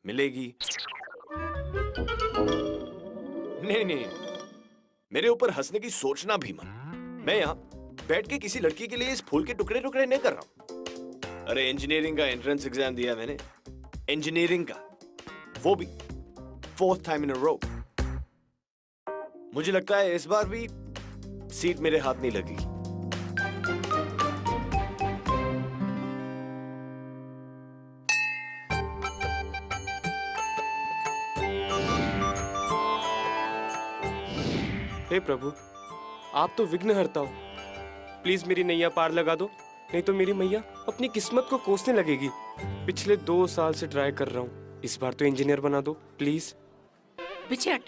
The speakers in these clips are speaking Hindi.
मिलेगी। नहीं नहीं, मेरे ऊपर हंसने की सोचना भी मत। मैं यहाँ बैठ के किसी लड़की के लिए इस फूल के टुकड़े टुकड़े नहीं कर रहा हूं। अरे इंजीनियरिंग का एंट्रेंस एग्जाम दिया मैंने, इंजीनियरिंग का, वो भी 4th टाइम इन अ रो। मुझे लगता है इस बार भी सीट मेरे हाथ नहीं लगेगी। हे प्रभु, आप तो विघ्न हरता हो, प्लीज मेरी नैया पार लगा दो, नहीं तो मेरी मैया अपनी किस्मत को कोसने लगेगी। पिछले 2 साल से ट्राई कर रहा हूँ, इस बार तो इंजीनियर बना दो प्लीज। पीछे हट।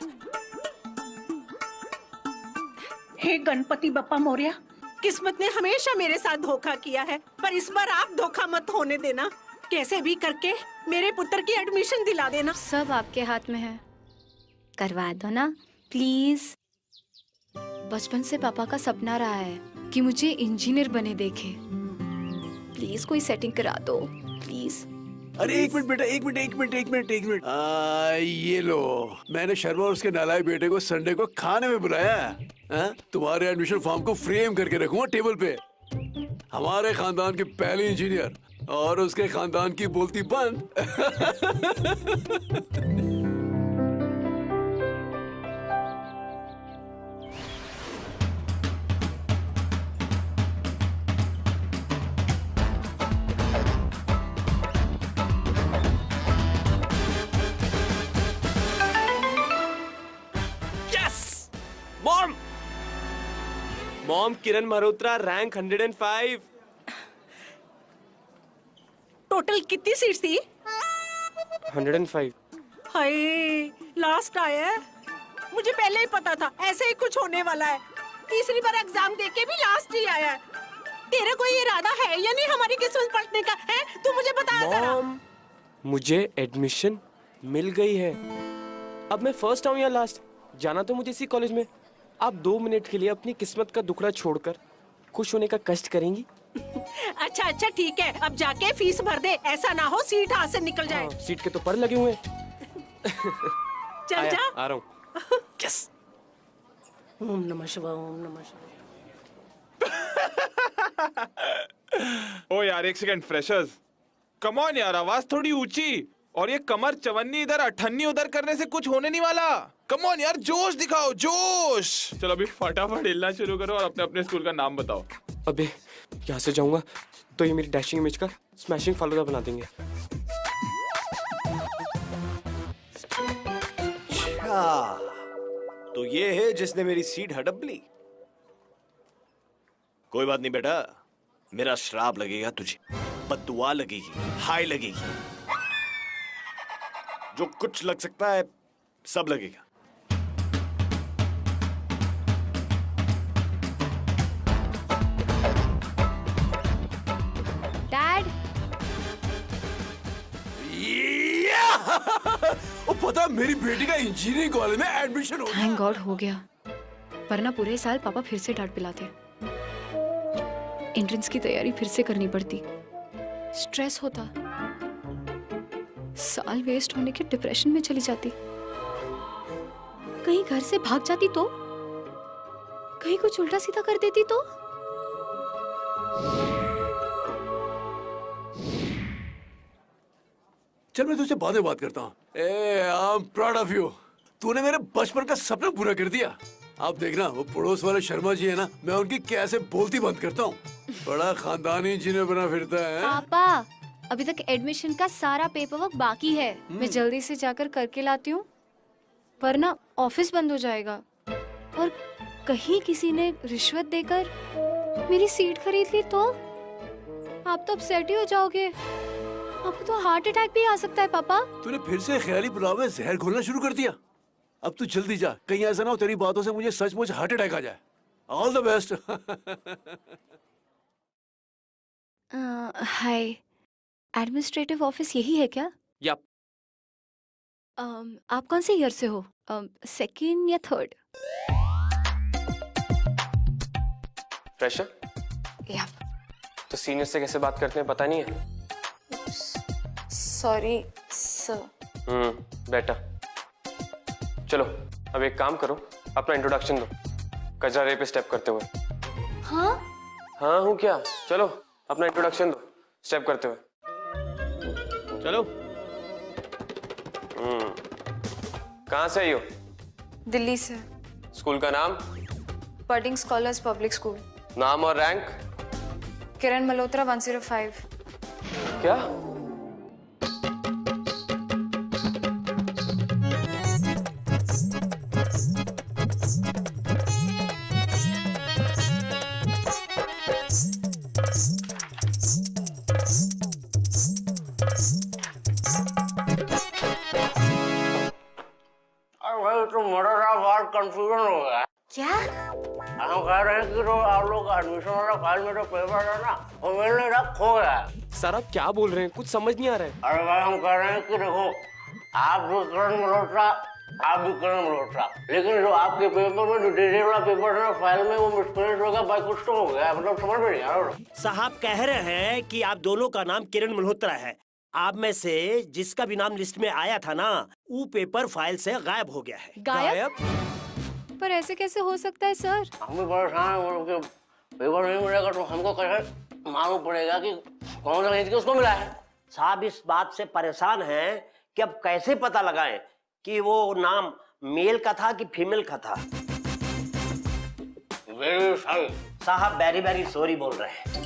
हे गणपति बप्पा मोरया, किस्मत ने हमेशा मेरे साथ धोखा किया है, पर इस बार आप धोखा मत होने देना। कैसे भी करके मेरे पुत्र की एडमिशन दिला देना। सब आपके हाथ में है, करवा दो ना प्लीज। बचपन से पापा का सपना रहा है कि मुझे इंजीनियर बने देखे। प्लीज कोई सेटिंग करा दो प्लीज। अरे एक मिनट बेटा, एक मिनट। ये लो, मैंने शर्मा और उसके नालायक बेटे को संडे को खाने में बुलाया है। तुम्हारे एडमिशन फॉर्म को फ्रेम करके रखूंगा टेबल पे। हमारे खानदान के पहले इंजीनियर और उसके खानदान की बोलती बंद। मॉम, किरण मल्होत्रा रैंक 105। टोटल कितनी सीट थी? 105। हाय, लास्ट आया है। मुझे पहले ही पता था ऐसे ही कुछ होने वाला है। तीसरी बार एग्जाम देके भी लास्ट ही आया है। तेरा कोई इरादा है या नहीं हमारी किस्मत पलटने का? है तू मुझे बता जरा। मॉम, मुझे एडमिशन मिल गई है। अब मैं फर्स्ट आऊं या लास्ट, जाना तो मुझे इसी कॉलेज में। आप 2 मिनट के लिए अपनी किस्मत का दुखड़ा छोड़कर खुश होने का कष्ट करेंगी? अच्छा ठीक है, अब जाके फीस भर दे, ऐसा ना हो सीट हाथ से निकल जाए। सीट के तो पर लगे हुए हैं। चल जा। आ रहा हूँ। यस। ओम नमः शिवाय, ओम नमः शिवाय। ओ यार एक सेकंड, फ्रेशर्स कम ऑन यार, आवाज थोड़ी ऊंची, और ये कमर चवन्नी इधर अठन्नी उधर करने से कुछ होने नहीं वाला। कम ऑन यार, जोश दिखाओ, जोश। चलो अभी फटाफट हिलना शुरू करो और अपने अपने स्कूल का नाम बताओ। अबे यहाँ से जाऊंगा तो ये मेरी डैशिंग इमेज का स्मैशिंग फालूदा बना देंगे। अच्छा, तो ये है जिसने मेरी सीट हड़प ली। कोई बात नहीं बेटा, मेरा श्राप लगेगा तुझे, बद्दुआ लगेगी, हाय लगेगी, जो कुछ लग सकता है सब लगेगा। डैड, ओ पता, मेरी बेटी का इंजीनियरिंग कॉलेज में एडमिशन हो गया। थैंक गॉड हो गया, वरना पूरे साल पापा फिर से डांट पिलाते। एंट्रेंस की तैयारी फिर से करनी पड़ती, स्ट्रेस होता, साल वेस्ट होने के डिप्रेशन में चली जाती। कहीं घर से भाग जाती तो, कहीं कुछ उल्टा सीधा कर देती तो। चल मैं तुझसे बाद में बात करता हूँ। I am proud of you, तूने मेरे बचपन का सपना पूरा कर दिया। आप देखना, वो पड़ोस वाले शर्मा जी है ना, मैं उनकी कैसे बोलती बंद करता हूँ। बड़ा खानदानी इंजीनियर बना फिरता है। पापा, अभी तक एडमिशन का सारा पेपर वर्क बाकी है, मैं जल्दी से जाकर करके लाती हूँ, वरना ऑफिस बंद हो जाएगा। और कहीं किसी ने रिश्वत देकर मेरी सीट खरीद ली तो आप तो अपसेट ही हो जाओगे। आपको तो हार्ट अटैक भी आ सकता है पापा। तूने फिर से ख्याली पुलाव में जहर घोलना शुरू कर दिया। अब तू जल्दी जा, कहीं ऐसा ना हो तेरी बातों से मुझे सचमुच हार्ट अटैक आ जाए। All the best. Hi, administrative office यही है क्या? यप। आप कौन से ईयर से हो, सेकंड या थर्ड? फ्रेशर? यप। तो सीनियर से कैसे बात करते हैं पता नहीं है? Sorry sir. बेटा। चलो अब एक काम करो, अपना इंट्रोडक्शन दो कचरा रे पे स्टेप करते हुए। हाँ हाँ हूँ क्या? चलो अपना इंट्रोडक्शन दो स्टेप करते हुए। चलो। कहाँ से आई हो? दिल्ली से। स्कूल का नाम? बर्डिंग स्कॉलर्स पब्लिक स्कूल। नाम और रैंक? किरण मल्होत्रा 105। क्या? तो मोटा बात कंफ्यूजन हो गया। क्या? हम कह रहे हैं कि जो आप लोग का एडमिशन वाला फाइल में जो पेपर है ना वो मिलने का खो गया है। सर आप क्या बोल रहे हैं? कुछ समझ नहीं आ रहा है। अरे भाई हम कह रहे हैं कि देखो आप भी किरण मल्होत्रा, आप भी किरण मल्होत्रा, लेकिन जो आपके पेपर में जो डिटेल वाला पेपर है ना फाइल में वो मिसप्रिंट हो गया, भाई कुछ तो हो गया, मतलब समझ में नहीं आ रहा। साहब कह रहे हैं कि आप दोनों का नाम किरण मल्होत्रा है। आप में से जिसका भी नाम लिस्ट में आया था ना वो पेपर फाइल से गायब हो गया है। गायब? पर ऐसे कैसे हो सकता है सर? हम भी परेशान हैं, वो पेपर नहीं मिलेगा तो हमको कैसे मालूम पड़ेगा कि कौन सा चीज उसको मिला है। साहब इस बात से परेशान हैं कि अब कैसे पता लगाएं कि वो नाम मेल का था कि फीमेल का था। वेरी सॉरी साहब, वेरी वेरी सॉरी बोल रहे हैं।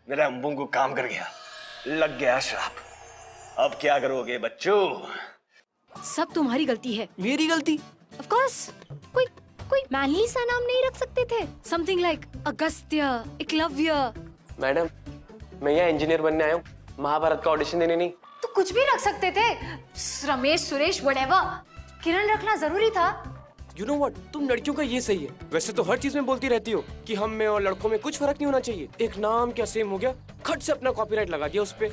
मेरा अम्बू को काम कर गया, लग गया श्राप। अब क्या करोगे बच्चों? सब तुम्हारी गलती है। मेरी गलती? Of course. कोई मैनली सा नाम नहीं रख सकते थे? Something like Agastya, Eklavya. Madam मैं यहाँ इंजीनियर बनने आया हूँ, महाभारत का ऑडिशन देने नहीं। तो कुछ भी रख सकते थे, रमेश, सुरेश, व्हाटएवर। किरण रखना जरूरी था। You know what? तुम लड़कियों का ये सही है। वैसे तो हर चीज में बोलती रहती हो कि हम में और लड़कों में कुछ फर्क नहीं होना चाहिए। एक नाम क्या सेम हो गया, खट से अपना कॉपीराइट लगा दिया उस पे।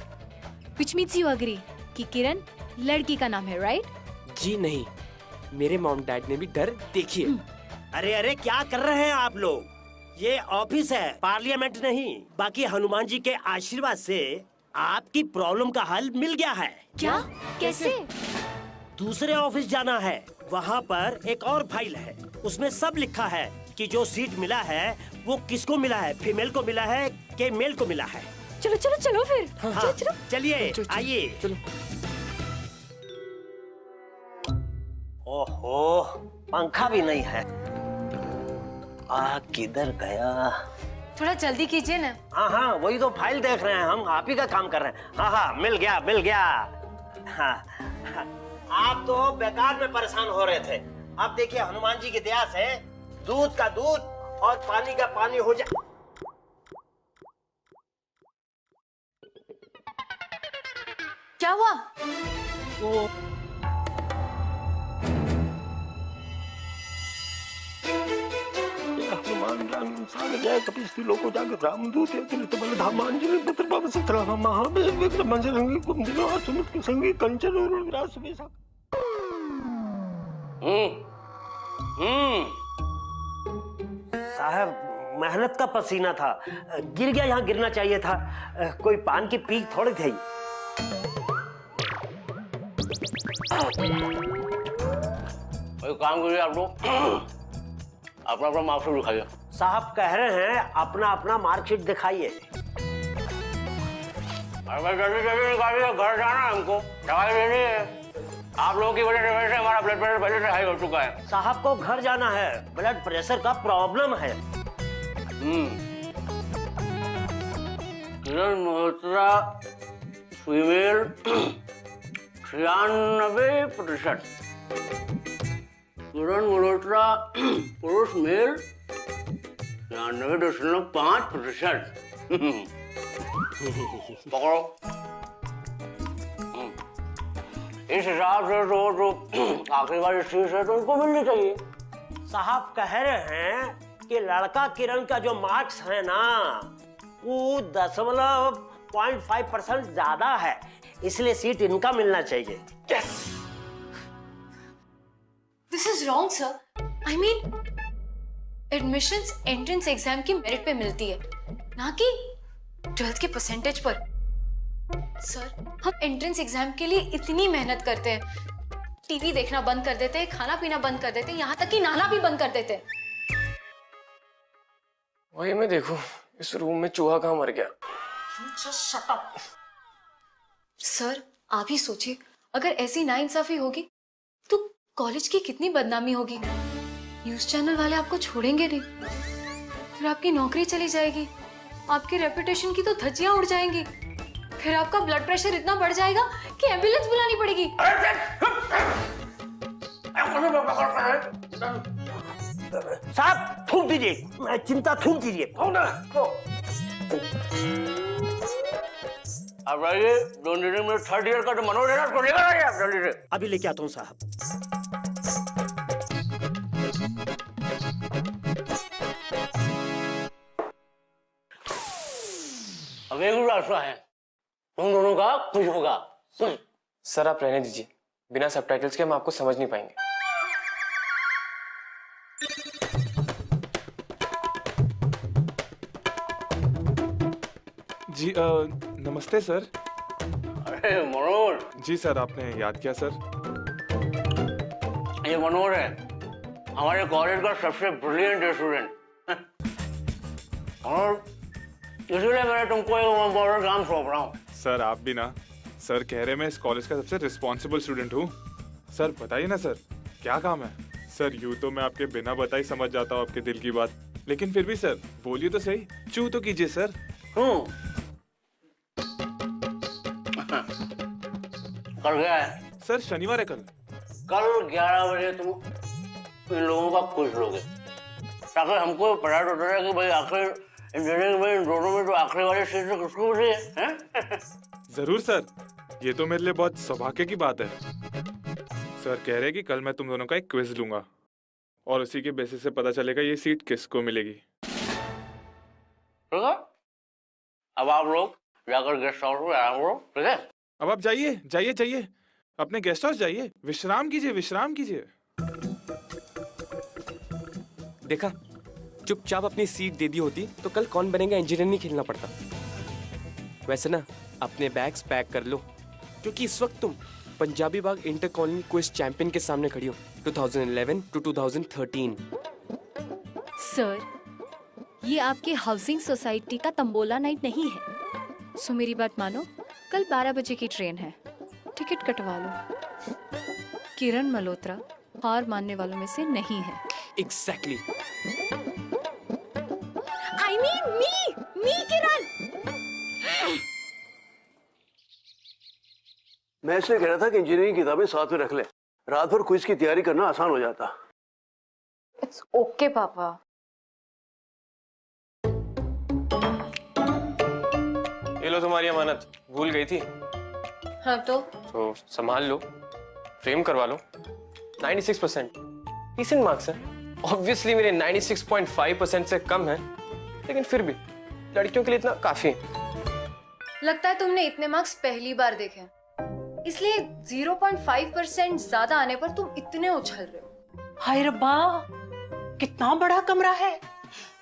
Which means you agree कि किरण लड़की का नाम है, राइट? जी नहीं, मेरे मॉम डैड ने भी डर देखी है। अरे अरे क्या कर रहे हैं आप लोग? ये ऑफिस है, पार्लियामेंट नहीं। बाकी हनुमान जी के आशीर्वाद से आपकी प्रॉब्लम का हल मिल गया है। क्या? कैसे? दूसरे ऑफिस जाना है, वहाँ पर एक और फाइल है, उसमें सब लिखा है कि जो सीट मिला है वो किसको मिला है, फीमेल को मिला है कि मेल को मिला है। चलो चलो चलो फिर। हाँ, चलिए आइए। चलो। ओहो, पंखा भी नहीं है। किधर गया? थोड़ा जल्दी कीजिए ना। हाँ हाँ वही तो फाइल देख रहे हैं हम, आप ही का काम कर रहे हैं। हाँ हाँ मिल गया मिल गया। हाँ, आप तो बेकार में परेशान हो रहे थे। अब देखिए हनुमान जी की दया से दूध का दूध और पानी का पानी हो जाए। क्या हुआ? हनुमान राम सागर जय कपिस्ती लोको जागर रामदूत तुलित बल धामांजलि पुत्र पवन सत्र महाबल विक्रम मंजरंगी कुंदिनो सुमित के संगी कंचन और विराज बेसा। साहब मेहनत का पसीना था, गिर गया, यहाँ गिरना चाहिए था। कोई पान की पीक थोड़ी थी। काम करिए आप लोग, अपना अपना मार्कशीट दिखाइए। साहब कह रहे हैं अपना अपना मार्कशीट दिखाइए। अरे जल्दी जल्दी निकालिए, घर जाना है हमको, दवाई लेनी है। आप लोगों की वजह से हमारा ब्लड प्रेशर पहले से हाई हो चुका है। साहब को घर जाना है, ब्लड प्रेशर का प्रॉब्लम है। किरण मल्होत्रा फीमेल 96%, किरण मल्होत्रा पुरुष मेल 99.5%। पकड़ो। इस हिसाब से तो आखिरी बार इस चीज है तो उनको मिलनी चाहिए। साहब कह रहे हैं कि लड़का किरण का जो मार्क्स है ना वो 0.5% ज्यादा है, इसलिए सीट इनका मिलना चाहिए। This is wrong, sir. I mean, admissions entrance exam की मेरिट पे मिलती है, ना कि 12th के परसेंटेज पर। सर, हम एंट्रेंस एग्जाम के लिए इतनी मेहनत करते हैं, टीवी देखना बंद कर देते हैं, खाना पीना बंद कर देते हैं, यहाँ तक कि नहाना भी बंद कर देते हैं। वही मैं देखूं इस रूम में चूहा कहाँ मर गया। सर, आप ही सोचिए, अगर ऐसी नाइंसाफी होगी तो कॉलेज की कितनी बदनामी होगी। न्यूज चैनल वाले आपको छोड़ेंगे नहीं, फिर आपकी नौकरी चली जाएगी, आपकी रेपुटेशन की तो धज्जियां उड़ जाएंगी, फिर आपका ब्लड प्रेशर इतना बढ़ जाएगा कि एम्बुलेंस बुलानी पड़ेगी। साहब थूक दीजिए, चिंता थूक दीजिए। अब आइए, 2 मिनट में 3rd ईयर का जो मनोज है ना, उसको लेकर आइए आप जल्दी से। अभी लेके आता हूँ साहब। अब एक रास्ता है, तुम दोनों का कुछ होगा। सर आप रहने दीजिए, बिना सबटाइटल्स के हम आपको समझ नहीं पाएंगे। जी नमस्ते सर। अरे मनोज। जी सर, आपने याद किया सर। ये मनोज है, हमारे कॉलेज का सबसे ब्रिलियंट स्टूडेंट। और इसलिए मैंने तुमको एक इम्पोर्टेंट काम सौंप रहा हूँ। सर आप भी ना, सर कह रहे मैं इस कॉलेज का सबसे रिस्पॉन्सिबल स्टूडेंट हूँ। सर बताइए ना सर, क्या काम है? सर यूं तो मैं आपके बिना बताए समझ जाता हूँ आपके दिल की बात, लेकिन फिर भी सर बोलिए तो सही, चू तो कीजिए सर। कल क्या है? सर शनिवार है कल। कल 11 बजे तुम इन लोगों का कुछ लोगे, ताकि हमको पता तो चले कि भाई आखिर इंजीनियरिंग में इन दोनों में जो आखिरी वाली सीट है किसको मिली है? जरूर सर, ये तो मेरे लिए बहुत सौभाग्य की बात है। सर कह रहे कि कल मैं तुम दोनों का एक क्विज लूंगा और उसी के बेसिस से पता चलेगा ये सीट किसको मिलेगी। ठीक है, अब आप लोग जाकर गेस्ट हाउस में आराम करो, ठीक है? अब आप जाइए जाइए जाइए, अपने गेस्ट हाउस जाइए, विश्राम कीजिए विश्राम कीजिए। देखा, चुपचाप अपनी सीट दे दी होती तो कल कौन बनेगा इंजीनियर नहीं खेलना पड़ता। वैसे ना अपने बैग्स पैक कर लो, क्योंकि इस वक्त तुम पंजाबी बाग इंटर कॉलोनी क्विज चैंपियन के सामने खड़ी हो 2011 to 2013। सर, ये आपके हाउसिंग सोसाइटी का तंबोला नाइट नहीं है। सो मेरी बात मानो, कल 12 बजे की ट्रेन है, टिकट कटवा लो। किरण मल्होत्रा हार मानने वालों में से नहीं है। एग्जैक्टली। I mean me किरण। मैं इसलिए कह रहा था कि इंजीनियरिंग की किताबें साथ में रख ले, रात भर क्विज की तैयारी करना आसान हो जाता। इट्स ओके पापा। ये लो तुम्हारी अमानत, भूल गई थी। हाँ तो संभाल लो, फ्रेम करवा लो। 96% डिसेंट मार्क्स है। ऑब्वियसली मेरे 96.5% से कम है, लेकिन फिर भी लड़कियों के लिए इतना काफी है। लगता है तुमने इतने मार्क्स पहली बार देखे हैं, इसलिए 0.5% ज्यादा आने पर तुम इतने उछल रहे हो। हाय रब्बा, कितना बड़ा कमरा है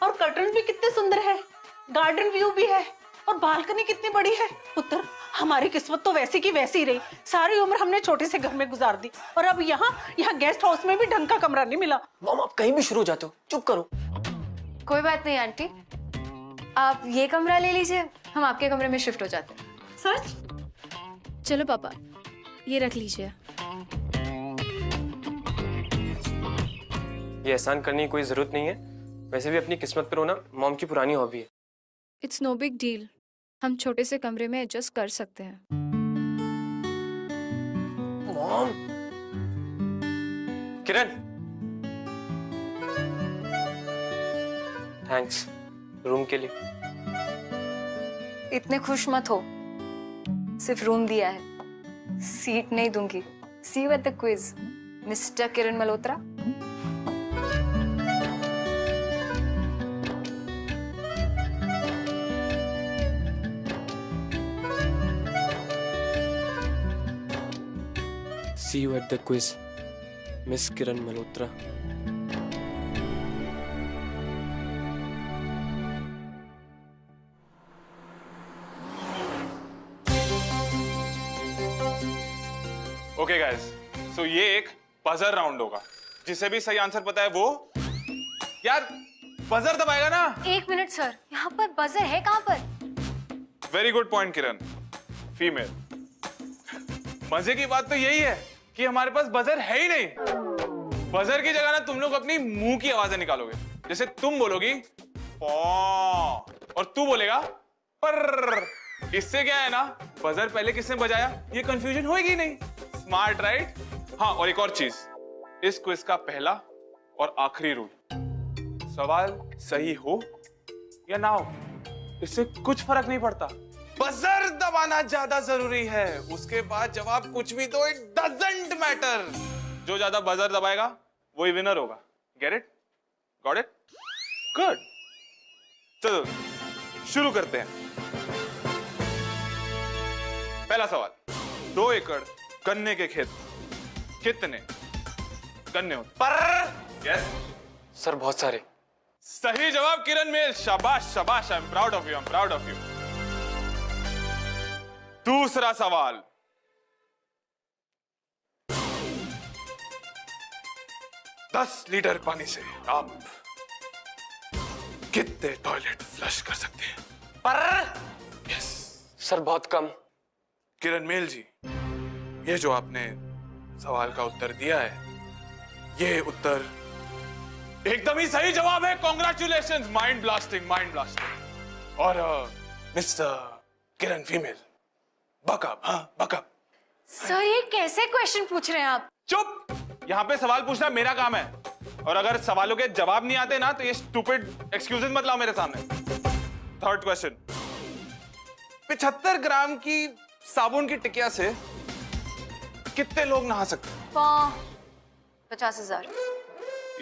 और कर्टन भी कितने सुंदर है, गार्डन व्यू भी है और बालकनी कितनी बड़ी है। पुत्र, हमारी किस्मत तो वैसी की वैसी ही रही। सारी उम्र हमने छोटे से घर में गुजार दी और अब यहाँ गेस्ट हाउस में भी ढंग का कमरा नहीं मिला। मॉम आप कहीं भी शुरू हो जाते हो, चुप करो। कोई बात नहीं आंटी, आप ये कमरा ले लीजिए, हम आपके कमरे में शिफ्ट हो जाते हैं। सच? चलो पापा, ये रख लीजिए। ये एहसान करने की कोई जरूरत नहीं है, वैसे भी अपनी किस्मत पर रोना मॉम की पुरानी हॉबी है। इट्स नो बिग डील, हम छोटे से कमरे में एडजस्ट कर सकते हैं। मॉम, किरण, थैंक्स रूम के लिए। इतने खुश मत हो, सिर्फ रूम दिया है, सीट नहीं दूंगी। See you at the quiz, mister Kiran Malhotra. See you at the quiz, Miss Kiran Malhotra. Okay guys, so ये एक बजर राउंड होगा। जिसे भी सही आंसर पता है वो यार बजर दबाएगा ना। 1 मिनट सर, यहाँ पर बजर है कहाँ पर? वेरी गुड पॉइंट किरण, फीमेल। मजे की बात तो यही है कि हमारे पास बजर है ही नहीं। बजर की जगह ना तुम लोग अपनी मुंह की आवाजें निकालोगे। जैसे तुम बोलोगी पॉ और तू बोलेगा पर। इससे क्या है ना, बजर पहले किसने बजाया ये कंफ्यूजन होएगी नहीं। Smart right? हाँ, और एक और चीज, इस क्विज का पहला और आखिरी रूल, सवाल सही हो या ना हो इससे कुछ फर्क नहीं पड़ता, बजर दबाना ज्यादा जरूरी है। उसके बाद जवाब कुछ भी दो, इट डजंट मैटर। जो ज्यादा बजर दबाएगा वही विनर होगा। Get it? Got it? Good. चलो शुरू करते हैं। पहला सवाल, 2 एकड़ गन्ने के खेत कितने गन्ने होते? पर यस सर बहुत सारे। सही जवाब किरण मेल, शाबाश शाबाश, I am proud of you, I am proud of you. दूसरा सवाल, दस लीटर पानी से आप कितने टॉयलेट फ्लश कर सकते हैं? पर यस सर बहुत कम। किरण मेल जी, ये जो आपने सवाल का उत्तर दिया है, ये उत्तर एकदम ही सही जवाब है। Congratulations, mind blasting, mind blasting. और मिस्टर किरण फीमेल, बकअप, हाँ बकअप। सर ये कैसे क्वेश्चन पूछ रहे हैं आप? चुप, यहाँ पे सवाल पूछना मेरा काम है, और अगर सवालों के जवाब नहीं आते ना तो ये स्टूपिड एक्सक्यूजेस मत लाओ मेरे सामने। थर्ड क्वेश्चन, 75 ग्राम की साबुन की टिकिया से कितने लोग नहा सकते हैं? 50,000।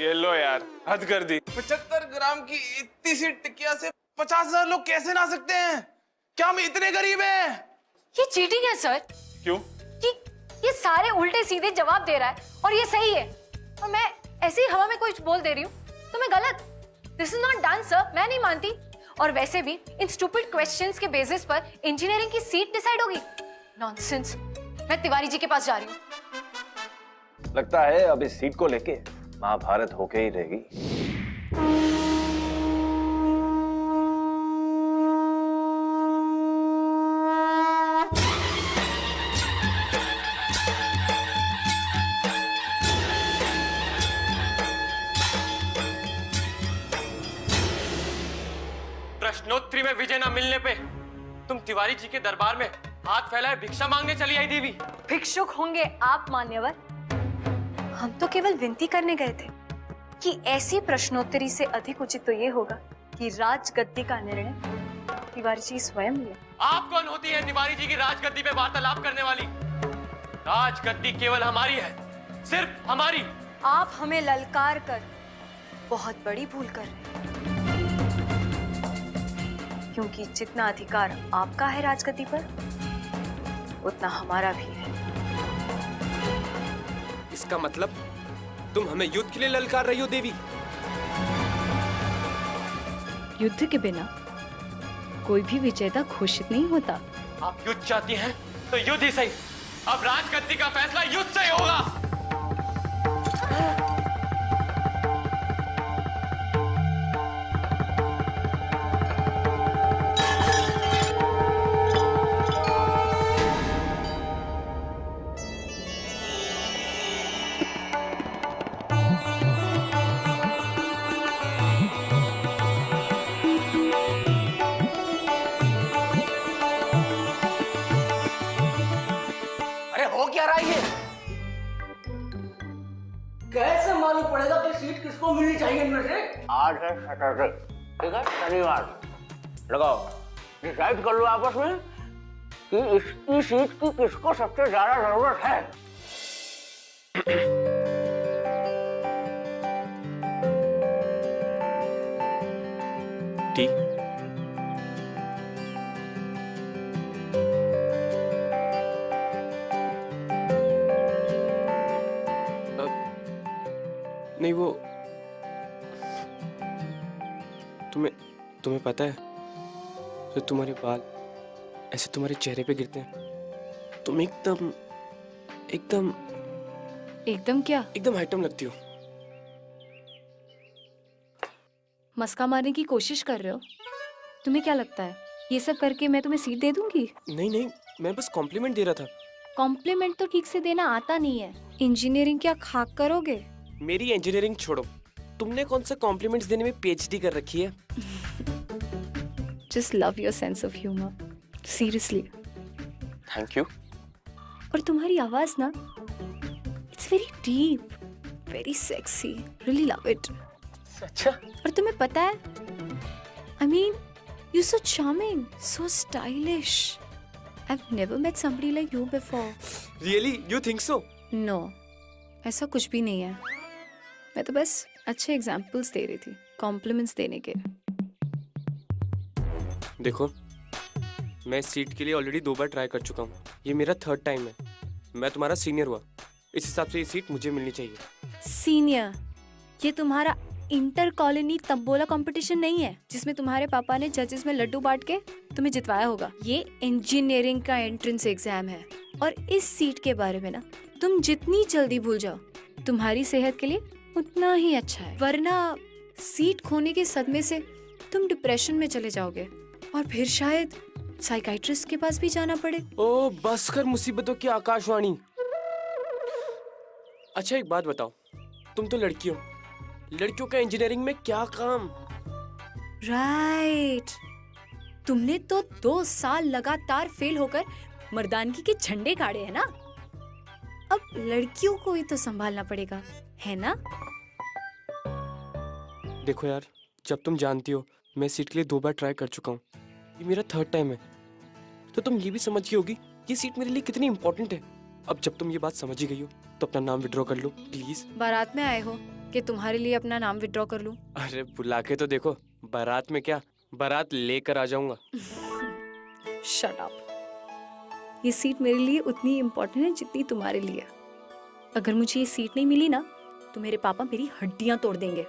ये लो यार, हद कर दी। 75 ग्राम की इतनी सी टिकिया से 50,000 लोग कैसे नहा सकते हैं? क्या हम इतने गरीब हैं? ये चीटिंग है सर। क्यों? कि ये सारे उल्टे सीधे जवाब दे रहा है और ये सही है, और मैं ऐसे ही हवा में कुछ बोल दे रही हूँ तो मैं गलत। This is not done sir, मैं नहीं मानती। और वैसे भी इन स्टूपिड क्वेश्चंस के बेसिस पर इंजीनियरिंग की सीट डिसाइड होगी? नॉनसेंस। मैं तिवारी जी के पास जा रही हूँ। लगता है अब इस सीट को लेके महाभारत होके ही रहेगी। प्रश्नोत्तरी में विजय न मिलने पे तुम तिवारी जी के दरबार में हाथ फैलाए भिक्षा मांगने चली आई देवी। भिक्षुक होंगे आप मान्यवर, हम तो केवल विनती करने गए थे कि ऐसी प्रश्नोत्तरी से अधिक उचित तो ये होगा कि राजगद्दी का निर्णय तिवारी जी स्वयं ले। आप कौन होती है तिवारी जी की राजगद्दी पे वार्तालाप करने वाली? राजगद्दी केवल हमारी है, सिर्फ हमारी। आप हमें ललकार कर बहुत बड़ी भूल कर रहे हैं, क्योंकि जितना अधिकार आपका है राजगद्दी पर, उतना हमारा भी है। इसका मतलब तुम हमें युद्ध के लिए ललकार रही हो देवी? युद्ध के बिना कोई भी विजेता घोषित नहीं होता। आप युद्ध चाहती हैं तो युद्ध ही सही। अब राजगद्दी का फैसला युद्ध से ही होगा। कैसे मालूम पड़ेगा कि सीट किसको मिलनी चाहिए इनमें से? आज है सैटरडे, ठीक है, शनिवार। लगाओ, डिसाइड कर लो आपस में कि इसकी सीट की किसको सबसे ज्यादा जरूरत है। टी। नहीं वो तुम्हें पता है, तो तुम्हारे बाल ऐसे तुम्हारे चेहरे पे गिरते हैं, तुम एकदम एकदम क्या? एकदम आइटम लगती हो। मस्का मारने की कोशिश कर रहे हो? तुम्हें क्या लगता है ये सब करके मैं तुम्हें सीट दे दूंगी? नहीं नहीं, मैं बस कॉम्प्लीमेंट दे रहा था। कॉम्प्लीमेंट तो ठीक से देना आता नहीं है। इंजीनियरिंग क्या खाक करोगे? मेरी इंजीनियरिंग छोड़ो, तुमने कौन सा कॉम्प्लीमेंट्स देने में पीएचडी कर रखी है? Just love your sense of humour, seriously. Thank you. और तुम्हारी आवाज ना, it's very deep, very sexy, really love it. अच्छा। और तुम्हें पता है, I mean you so charming, so stylish. I have never met somebody like you before. Really, you think so? No, ऐसा कुछ भी नहीं है। मैं तो बस अच्छे एग्जाम्पल्स दे रही थी, कॉम्प्लीमेंट्स देने के। देखो, मैं इस सीट के लिए ऑलरेडी 2 बार ट्राई कर चुका हूँ। ये मेरा 3rd टाइम है। मैं तुम्हारा सीनियर हुआ, इस हिसाब से ये सीट मुझे मिलनी चाहिए। सीनियर? ये तुम्हारा इंटर कॉलोनी तंबोला कंपटीशन नहीं है जिसमें तुम्हारे पापा ने जजेस में लड्डू बांट के तुम्हें जितवाया होगा। ये इंजीनियरिंग का एंट्रेंस एग्जाम है, और इस सीट के बारे में ना तुम जितनी जल्दी भूल जाओ, तुम्हारी सेहत के लिए उतना ही अच्छा है। वरना सीट खोने के सदमे से तुम डिप्रेशन में चले जाओगे, और फिर शायद साइकाइट्रिस्ट के पास भी जाना पड़े। ओ बस कर मुसीबतों की आकाशवाणी। अच्छा एक बात बताओ, तुम तो लड़की हो, लड़कियों का इंजीनियरिंग में क्या काम? राइट, तुमने तो 2 साल लगातार फेल होकर मर्दानगी के झंडे गाड़े हैं ना। अब लड़कियों को ही तो संभालना पड़ेगा, है ना? देखो यार, जब तुम जानती हो मैं सीट के लिए 2 बार ट्राई कर चुका हूँ, ये मेरा 3rd टाइम है, तो तुम ये भी समझ गई होगी ये सीट मेरे लिए कितनी इंपॉर्टेंट है। अब जब तुम ये बात समझ ही गई हो तो अपना नाम विड्रॉ कर लो प्लीज। बारात में आए हो कि तुम्हारे लिए अपना नाम विड्रॉ कर लूं? अरे बुला के तो देखो, बारात में क्या, बारात लेकर आ जाऊंगा। Shut up. ये सीट मेरे लिए उतनी इम्पोर्टेंट है जितनी तुम्हारे लिए। अगर मुझे ये सीट नहीं मिली ना तो मेरे पापा मेरी हड्डियां तोड़ देंगे।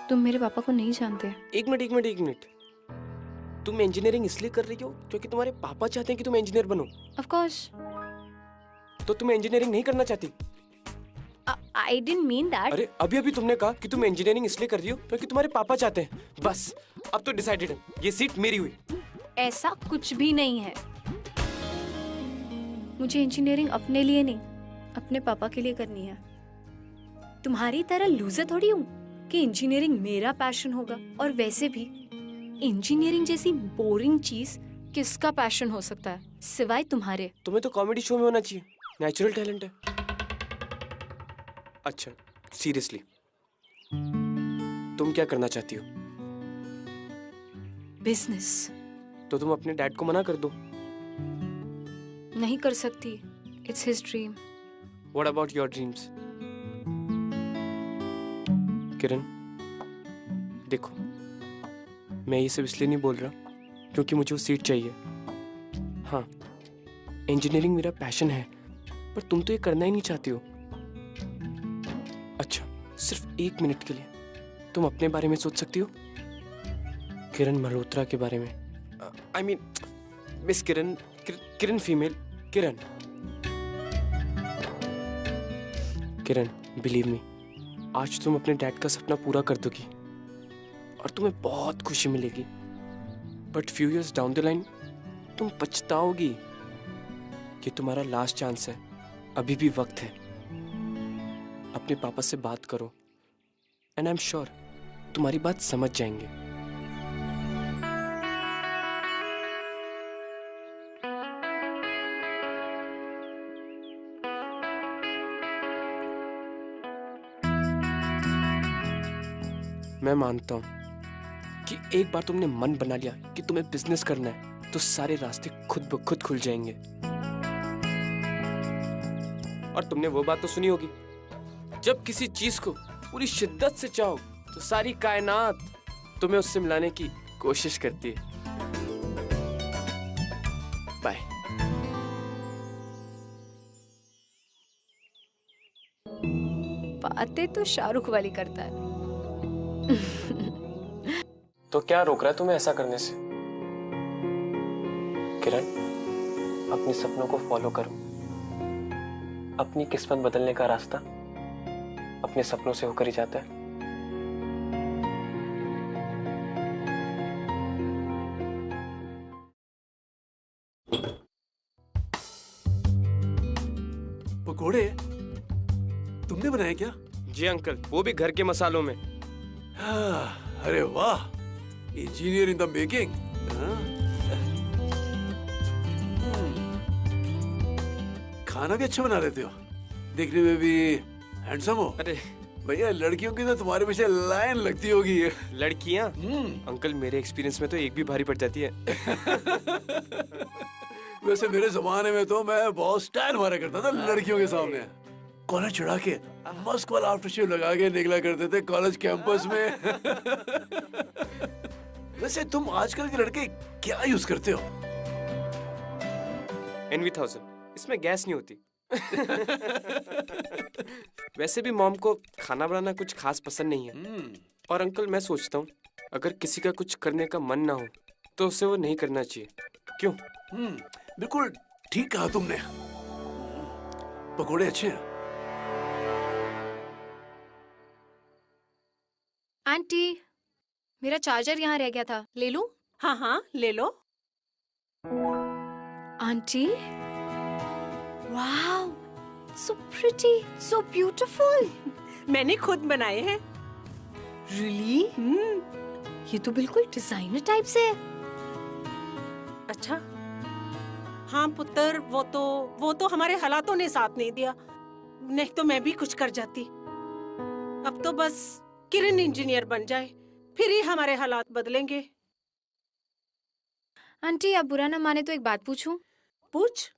तुम मेरे पापा को नहीं जानते। एक मिनट, तुम इंजीनियरिंग इसलिए कर रही हो क्योंकि तुम्हारे पापा चाहते हैं कि तुम इंजीनियर बनो? Of course. तो तुम इंजीनियरिंग नहीं करना चाहती? I didn't mean that. अरे अभी तुमने कहा कि तुम इंजीनियरिंग इसलिए कर रही हो क्योंकि तुम्हारे पापा चाहते हैं। बस अब तो डिसाइडेड है, ये सीट मेरी हुई। ऐसा कुछ भी नहीं है। मुझे इंजीनियरिंग अपने लिए नहीं, अपने पापा के लिए करनी है। तुम्हारी तरह लूजर थोड़ी हूँ कि इंजीनियरिंग मेरा पैशन होगा। और वैसे भी इंजीनियरिंग जैसी बोरिंग चीज किसका पैशन हो सकता है सिवाय तुम्हारे? तुम्हें तो कॉमेडी शो में होना चाहिए, नेचुरल टैलेंट है। अच्छा सीरियसली, तुम क्या करना चाहती हो? बिजनेस। तो तुम अपने डैड को मना कर दो। नहीं कर सकती, it's his dream. What about your dreams? Kiran देखो, मैं ये सब इसलिए नहीं बोल रहा क्योंकि मुझे वो सीट चाहिए। हाँ, इंजीनियरिंग मेरा पैशन है, पर तुम तो ये करना ही नहीं चाहती हो। अच्छा, सिर्फ 1 मिनट के लिए तुम अपने बारे में सोच सकती हो? किरण मल्होत्रा के बारे में। I mean miss Kiran, Kiran female Kiran. Kiran believe me, आज तुम अपने डैड का सपना पूरा कर दोगी और तुम्हें बहुत खुशी मिलेगी। But few years down the line तुम पछताओगी। कि तुम्हारा लास्ट चांस है, अभी भी वक्त है। अपने पापा से बात करो एंड आई एम श्योर तुम्हारी बात समझ जाएंगे। मैं मानता हूं कि एक बार तुमने मन बना लिया कि तुम्हें बिजनेस करना है तो सारे रास्ते खुद ब खुद खुल जाएंगे। और तुमने वो बात तो सुनी होगी, जब किसी चीज को पूरी शिद्दत से चाहो तो सारी कायनात तुम्हें उससे मिलाने की कोशिश करती है। बाय। बातें तो शाहरुख वाली करता है। तो क्या रोक रहा है तुम्हें ऐसा करने से? किरण, अपने सपनों को फॉलो करो अपनी किस्मत बदलने का रास्ता अपने सपनों से होकर ही जाता है। पकोड़े तुमने बनाए क्या? जी अंकल, वो भी घर के मसालों में। अरे वाह, इंजीनियर इन द मेकिंग। खाना भी अच्छा बना लेते हो, देखने में भी हैंडसम हो। अरे भैया, लड़कियों की तो तुम्हारे पीछे लाइन लगती होगी। लड़कियां? अंकल मेरे एक्सपीरियंस में तो एक भी भारी पड़ जाती है। वैसे मेरे जमाने में तो मैं बहुत स्टाइल मारा करता था लड़कियों के सामने। कॉलर चढ़ा के मस्क वाला आफ्टर शेव लगा के निकला करते थे कॉलेज कैंपस में। वैसे तुम आजकल के लड़के क्या यूज करते हो? NV1000, इसमें गैस नहीं होती। वैसे भी मॉम को खाना बनाना कुछ खास पसंद नहीं है। और अंकल मैं सोचता हूँ अगर किसी का कुछ करने का मन ना हो तो उसे वो नहीं करना चाहिए। क्यों? बिल्कुल ठीक कहा तुमने। पकोड़े अच्छे हैं। आंटी, मेरा चार्जर यहाँ रह गया था, ले लूं? हाँ हाँ, ले लो। Aunty, wow, so pretty, so beautiful. मैंने खुद बनाए हैं। Really? ये तो बिल्कुल डिजाइनर टाइप से है। अच्छा, हाँ पुत्र, वो तो हमारे हालातों ने साथ नहीं दिया, नहीं तो मैं भी कुछ कर जाती। अब तो बस किरण इंजीनियर बन जाए, फिर ही हमारे हालात बदलेंगे। आंटी, आप बुरा ना माने तो एक बात पूछूं? पूछ।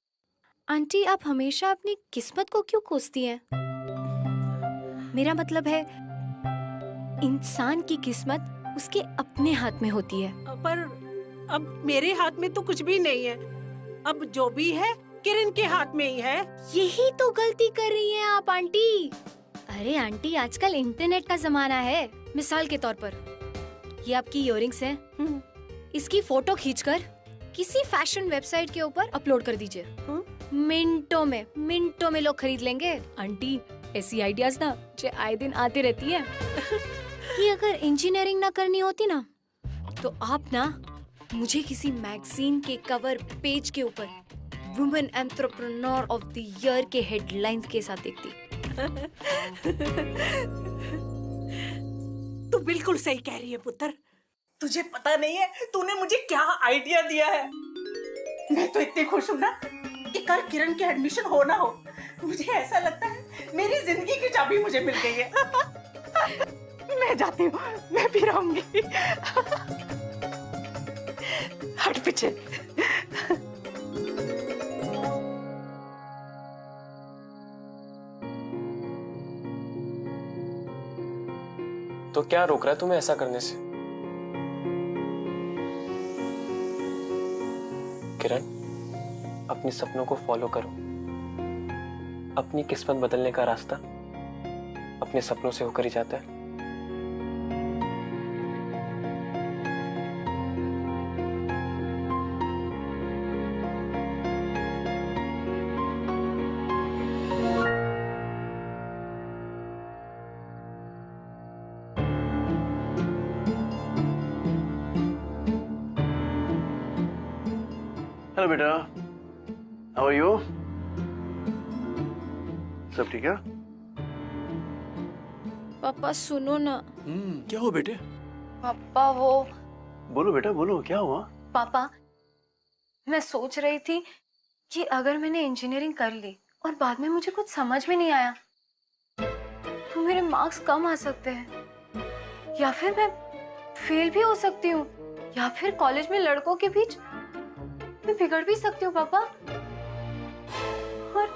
आंटी, आप हमेशा अपनी किस्मत को क्यों कोसती हैं? मेरा मतलब है, इंसान की किस्मत उसके अपने हाथ में होती है। पर अब मेरे हाथ में तो कुछ भी नहीं है। अब जो भी है किरण के हाथ में ही है। यही तो गलती कर रही हैं आप आंटी। अरे आंटी, आजकल इंटरनेट का जमाना है। मिसाल के तौर पर, ये आपकी इयररिंग्स हैं। इसकी फोटो खींचकर किसी फैशन वेबसाइट के ऊपर अपलोड कर दीजिए। मिनटों में लोग खरीद लेंगे। आंटी, ऐसी आइडियाज ना जो आए दिन आती रहती है। ये अगर इंजीनियरिंग ना करनी होती ना, तो आप ना मुझे किसी मैगजीन के कवर पेज के ऊपर women entrepreneur of the year के हेडलाइंस के साथ देखती। तू बिल्कुल सही कह रही है पुत्र। तुझे पता नहीं है तूने मुझे क्या आइडिया दिया है। मैं तो इतनी खुश हूँ ना कि कल किरण की एडमिशन हो ना हो, मुझे ऐसा लगता है मेरी जिंदगी की चाबी मुझे मिल गई है। मैं जाती हूँ, मैं फिर आऊंगी। हट पीछे। तो क्या रोक रहा है तुम्हें ऐसा करने से? किरण, अपने सपनों को फॉलो करो। अपनी किस्मत बदलने का रास्ता अपने सपनों से होकर ही जाता है। हेलो बेटा, हाउ आर यू? सब ठीक है? पापा सुनो ना। क्या हुआ बेटे? पापा वो बोलो बेटा बोलो, क्या हुआ? पापा, मैं सोच रही थी कि अगर मैंने इंजीनियरिंग कर ली और बाद में मुझे कुछ समझ में नहीं आया तो मेरे मार्क्स कम आ सकते हैं, या फिर मैं फेल भी हो सकती हूँ, या फिर कॉलेज में लड़कों के बीच मैं बिगड़ भी सकती हूँ पापा। और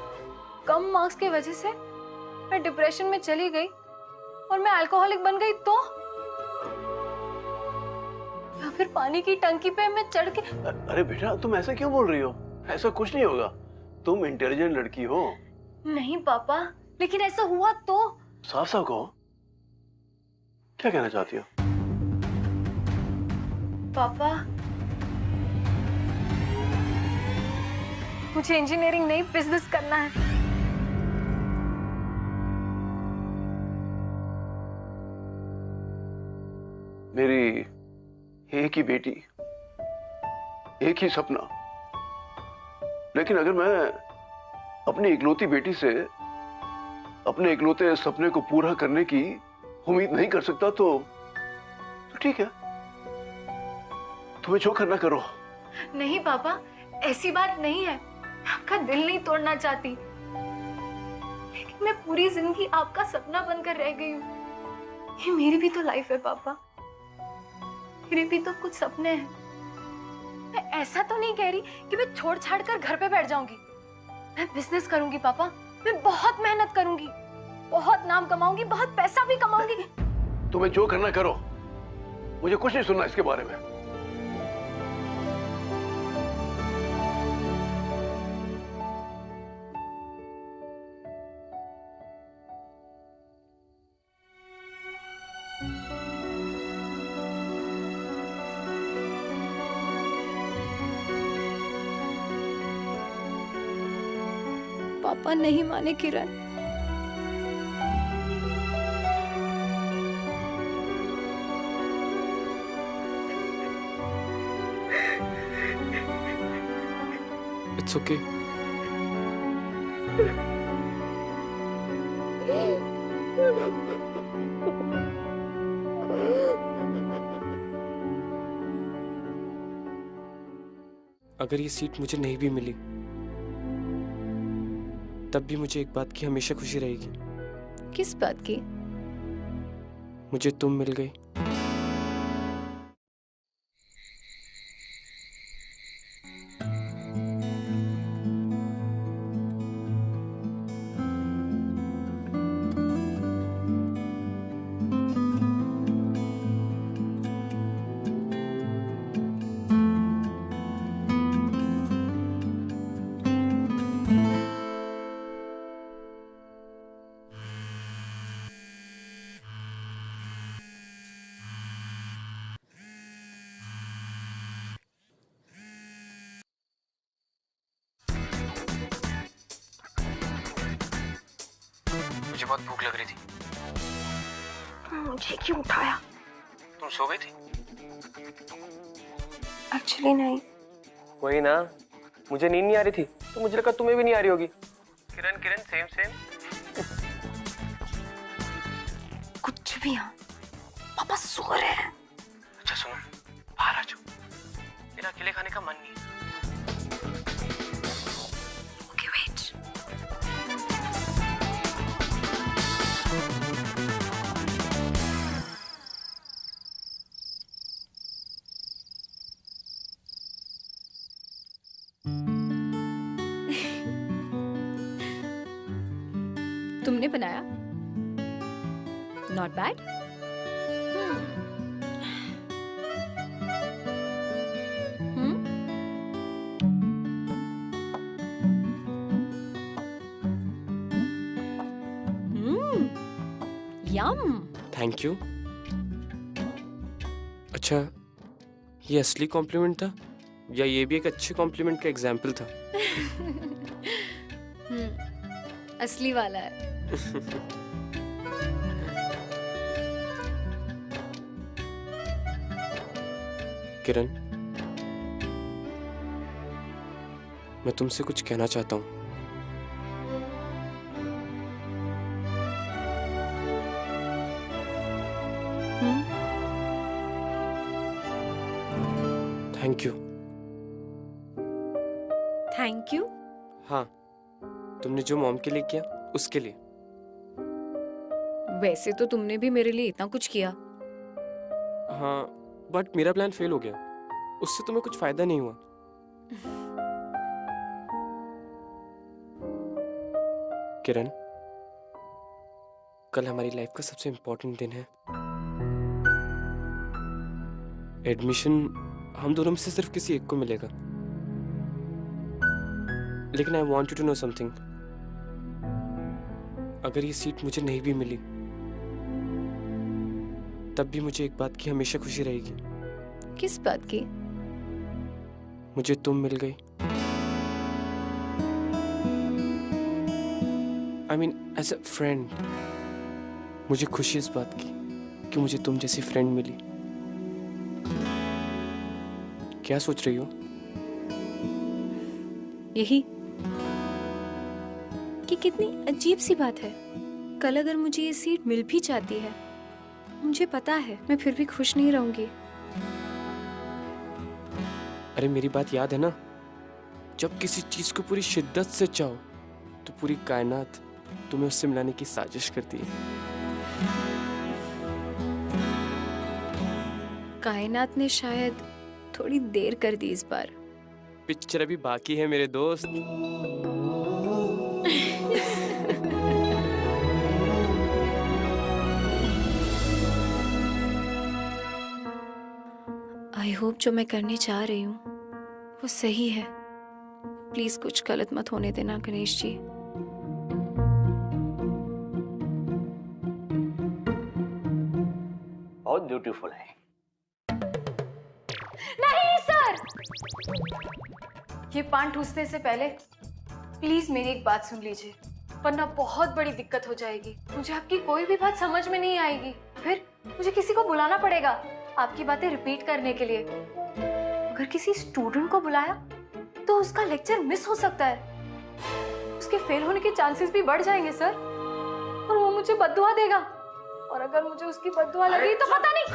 कम मार्क्स की वजह से मैं डिप्रेशन में चली गई और मैं अल्कोहलिक बन गई तो, या फिर पानी की टंकी पे मैं चढ़ के। अरे बेटा, तुम ऐसा क्यों बोल रही हो? ऐसा कुछ नहीं होगा, तुम इंटेलिजेंट लड़की हो। नहीं पापा, लेकिन ऐसा हुआ तो। साफ साफ कहो, क्या कहना चाहती हो? पापा, मुझे इंजीनियरिंग नहीं बिजनेस करना है। मेरी एक ही बेटी, एक ही सपना। लेकिन अगर मैं अपनी इकलौती बेटी से अपने इकलौते सपने को पूरा करने की उम्मीद नहीं कर सकता तो ठीक है, तुम्हें जो करना करो। नहीं पापा, ऐसी बात नहीं है। आपका दिल नहीं तोड़ना चाहती, लेकिन मैं पूरी जिंदगी आपका सपना बनकर रह गई हूँ। ये मेरी भी तो लाइफ है पापा, मेरे भी तो कुछ सपने हैं। मैं ऐसा तो नहीं कह रही कि मैं छोड़ छाड़ कर घर पे बैठ जाऊंगी। मैं बिजनेस करूंगी पापा, मैं बहुत मेहनत करूंगी, बहुत नाम कमाऊंगी, बहुत पैसा भी कमाऊंगी। तुम्हें जो करना करो, मुझे कुछ नहीं सुनना इसके बारे में। पापा नहीं माने किरण। It's okay. अगर ये सीट मुझे नहीं भी मिली तब भी मुझे एक बात की हमेशा खुशी रहेगी। किस बात की? मुझे तुम मिल गई। मुझे बहुत भूख लग रही थी। मुझे क्यों उठाया? तुम सो गई थी? एक्चुअली नहीं। वही ना, मुझे नींद नहीं आ रही थी तो मुझे लगा तुम्हें भी नहीं आ रही होगी। Kiran Kiran same same. कुछ भी। हाँ पापा सो रहे हैं। अच्छा सुनो, बाहर आ जाओ, मेरा अकेले खाने का मन नहीं है। Okay wait. तुमने बनाया? Not bad. Yum. Thank you. अच्छा, ये असली कॉम्प्लीमेंट था या ये भी एक अच्छे कॉम्प्लीमेंट का एग्जाम्पल था? असली वाला है। किरण, मैं तुमसे कुछ कहना चाहता हूँ। Thank you. Thank you? हाँ, तुमने जो मॉम के लिए किया उसके लिए। वैसे तो तुमने भी मेरे लिए इतना कुछ किया। हाँ, बट मेरा प्लान फेल हो गया, उससे तुम्हें कुछ फायदा नहीं हुआ। किरण, कल हमारी लाइफ का सबसे इम्पोर्टेंट दिन है। एडमिशन हम दोनों में से सिर्फ किसी एक को मिलेगा। लेकिन I want you to know something. अगर ये सीट मुझे नहीं भी मिली तब भी मुझे एक बात की हमेशा खुशी रहेगी। किस बात की? मुझे तुम मिल गई। I mean as a friend. मुझे खुशी इस बात की कि मुझे तुम जैसी फ्रेंड मिली। क्या सोच रही हो? यही कि कितनी अजीब सी बात है, कल अगर मुझे ये सीट मिल भी जाती है, मुझे पता है मैं फिर भी खुश नहीं रहूंगी। अरे मेरी बात याद है ना, जब किसी चीज को पूरी शिद्दत से चाहो तो पूरी कायनात तुम्हें उससे मिलाने की साजिश करती है। कायनात ने शायद थोड़ी देर कर दी इस बार। पिक्चर अभी बाकी है मेरे दोस्त। आई होप जो मैं करने जा रही हूँ वो सही है। प्लीज कुछ गलत मत होने देना गणेश जी। बहुत ब्यूटीफुल है। नहीं सर, ये पान ठूसने से पहले प्लीज मेरी एक बात सुन लीजिए, वरना बहुत बड़ी दिक्कत हो जाएगी। मुझे आपकी कोई भी बात समझ में नहीं आएगी, फिर मुझे किसी को बुलाना पड़ेगा आपकी बातें रिपीट करने के लिए। अगर किसी स्टूडेंट को बुलाया तो उसका लेक्चर मिस हो सकता है, उसके फेल होने के चांसेस भी बढ़ जाएंगे सर, और वो मुझे बद्दुआ देगा, और अगर मुझे उसकी बद्दुआ लगी तो पता नहीं।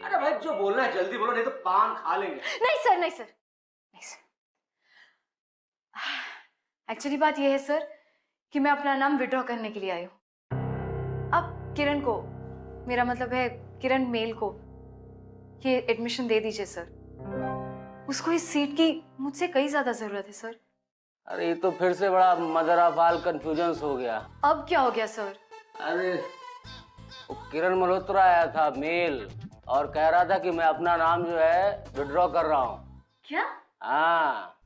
अरे भाई जो बोलना है जल्दी बोलो, नहीं तो पान खा लेंगे। नहीं सर, नहीं सर, नहीं सर। एक्चुअली बात यह है सर कि मैं अपना नाम विड्रॉ करने के लिए आई हूँ। अब किरण को, मेरा मतलब है किरण मेल को, ये एडमिशन दे दीजिए सर। उसको इस सीट की मुझसे कई ज्यादा जरूरत है सर। अरे ये तो फिर से बड़ा मदर ऑफ ऑल कंफ्यूजन हो गया। अब क्या हो गया सर? अरे वो किरण मल्होत्रा आया था मेल, और कह रहा था कि मैं अपना नाम जो है विड्रॉ कर रहा हूँ। क्या? हाँ,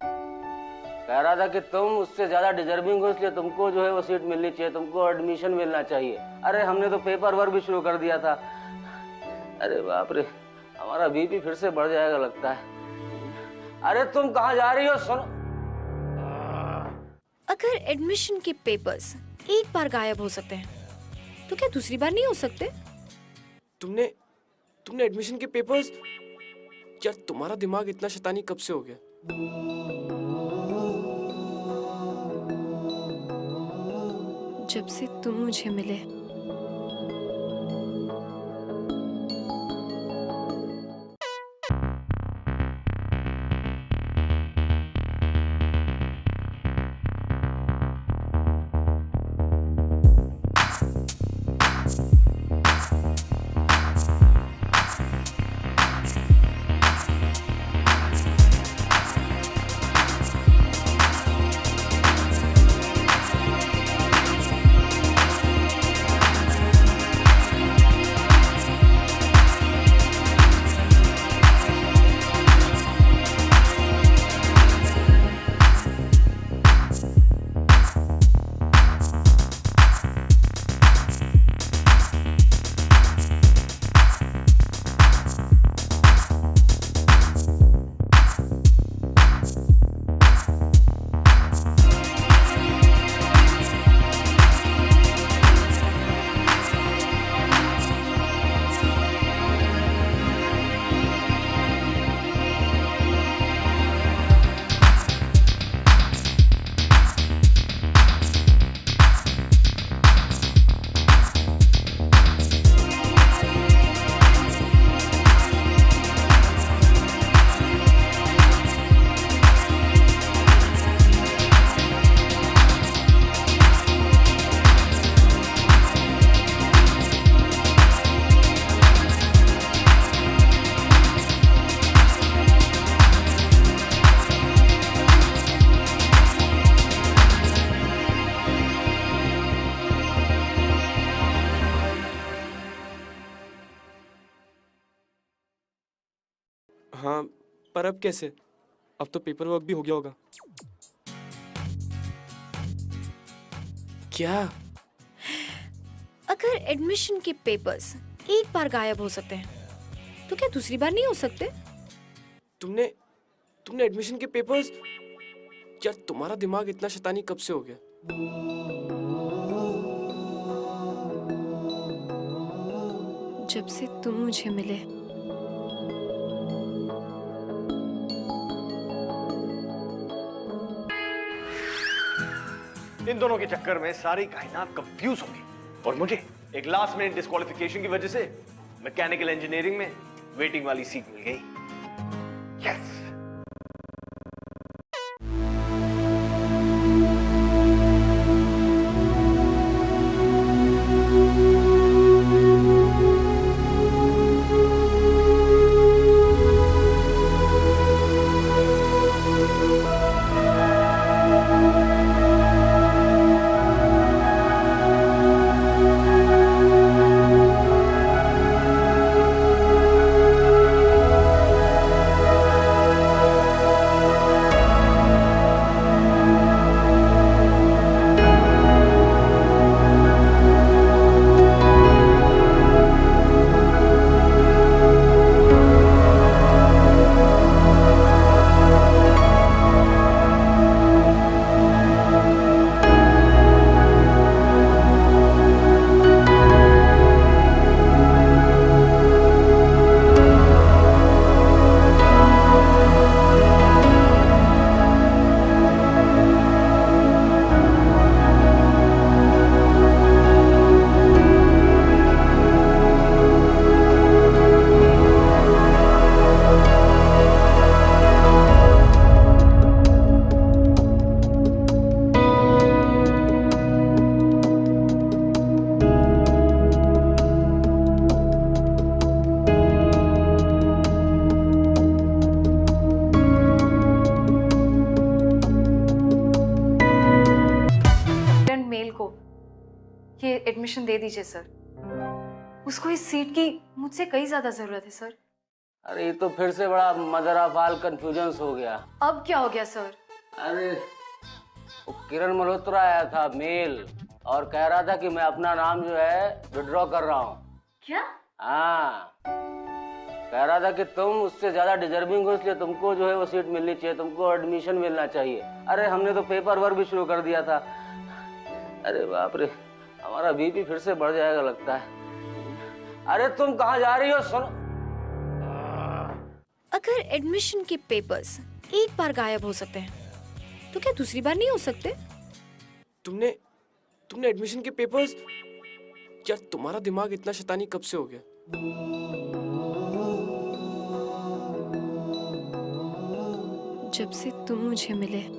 कह रहा था कि तुम उससे ज्यादा डिजर्विंग हो, इसलिए तुमको जो है वो सीट मिलनी चाहिए, तुमको एडमिशन मिलना चाहिए। अरे हमने तो पेपर वर्क भी शुरू कर दिया था। अरे बाप रे, हमारा बीपी फिर से बढ़ जाएगा लगता है। अरे तुम कहाँ जा रही हो? सुनो, अगर एडमिशन के पेपर्स एक बार गायब हो सकते हैं तो क्या दूसरी बार नहीं हो सकते? तुमने एडमिशन के पेपर्स, यार तुम्हारा दिमाग इतना शैतानी कब से हो गया? जब से तुम मुझे मिले। हाँ, पर अब कैसे? अब तो पेपर वर्क भी हो गया होगा। क्या? अगर एडमिशन के पेपर्स एक बार गायब हो सकते हैं तो क्या दूसरी बार नहीं हो सकते? तुमने एडमिशन के पेपर्स, यार तुम्हारा दिमाग इतना शैतानी कब से हो गया? जब से तुम मुझे मिले। इन दोनों के चक्कर में सारी कायनात कंफ्यूज होगी और मुझे एक लास्ट मिनट डिस्क्वालिफिकेशन की वजह से मैकेनिकल इंजीनियरिंग में वेटिंग वाली सीट मिल गई। यस। ये एडमिशन दे दीजिए सर। उसको इस सीट की मुझसे कई ज्यादा जरूरत है सर। अरे ये तो फिर से बड़ा मजराफाल कंफ्यूजन हो गया। अब क्या हो गया सर? अरे वो किरण मल्होत्रा आया था मेल और कह रहा था कि मैं अपना नाम जो है विड्रॉ कर रहा हूँ। क्या? हाँ, कह रहा था कि तुम उससे ज्यादा डिजर्विंग हो इसलिए तुमको जो है वो सीट मिलनी चाहिए, तुमको एडमिशन मिलना चाहिए। अरे हमने तो पेपर वर्क भी शुरू कर दिया था। अरे बाप रे, हमारा बीपी फिर से बढ़ जाएगा लगता है। अरे तुम कहाँ जा रही हो? सुनो, अगर एडमिशन के पेपर्स एक बार गायब हो सकते हैं तो क्या दूसरी बार नहीं हो सकते? तुमने एडमिशन के पेपर्स, यार तुम्हारा दिमाग इतना शैतानी कब से हो गया? जब से तुम मुझे मिले।